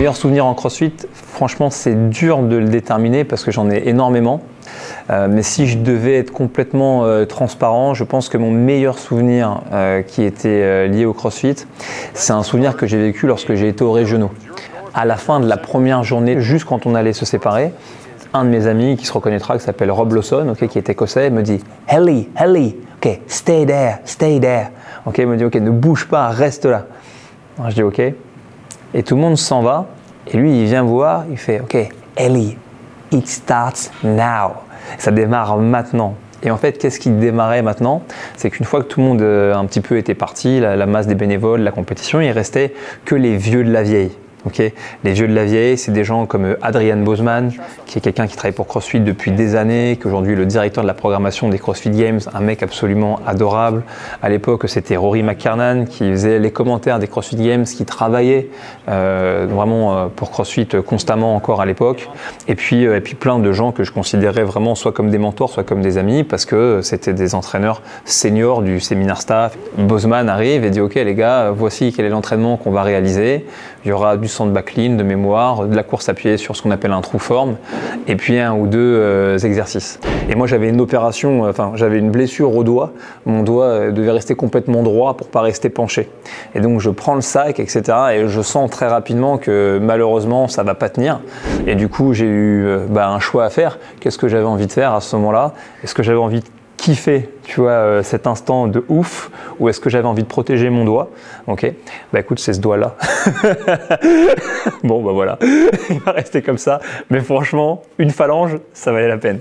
meilleur souvenir en CrossFit, franchement, c'est dur de le déterminer parce que j'en ai énormément. Mais si je devais être complètement transparent, je pense que mon meilleur souvenir qui était lié au CrossFit, c'est un souvenir que j'ai vécu lorsque j'ai été aux régionaux. À la fin de la première journée, juste quand on allait se séparer, un de mes amis qui se reconnaîtra, qui s'appelle Rob Lawson, okay, qui est écossais, me dit « Ellie, ok, stay there, stay there ». Okay, il me dit « Ok, ne bouge pas, reste là ». Je dis « Ok ». Et tout le monde s'en va. Et lui, il vient voir, il fait « Ok, Ellie, it starts now ». Ça démarre maintenant. Et en fait, qu'est-ce qui démarrait maintenant? C'est qu'une fois que tout le monde un petit peu était parti, la masse des bénévoles, la compétition, il restait que les vieux de la vieille. Okay. Les vieux de la vieille, c'est des gens comme Adrian Bozeman, qui est quelqu'un qui travaille pour CrossFit depuis des années, qui aujourd'hui est le directeur de la programmation des CrossFit Games, un mec absolument adorable. À l'époque, c'était Rory McKernan qui faisait les commentaires des CrossFit Games, qui travaillait vraiment pour CrossFit constamment encore à l'époque. Et puis plein de gens que je considérais vraiment soit comme des mentors, soit comme des amis, parce que c'était des entraîneurs seniors du séminaire staff. Bozeman arrive et dit « Ok les gars, voici quel est l'entraînement qu'on va réaliser. Il y aura du de backline, de mémoire, de la course à pied sur ce qu'on appelle un true form, et puis un ou deux exercices. Et moi j'avais une opération, j'avais une blessure au doigt, mon doigt devait rester complètement droit pour pas rester penché. Et donc je prends le sac, etc. et je sens très rapidement que malheureusement ça va pas tenir. Et du coup j'ai eu un choix à faire. Qu'est-ce que j'avais envie de faire à ce moment-là? Est-ce que j'avais envie de kiffer, tu vois, cet instant de ouf, ou est-ce que j'avais envie de protéger mon doigt? Ok, bah écoute, c'est ce doigt-là. Bon, bah voilà, il va rester comme ça. Mais franchement, une phalange, ça valait la peine.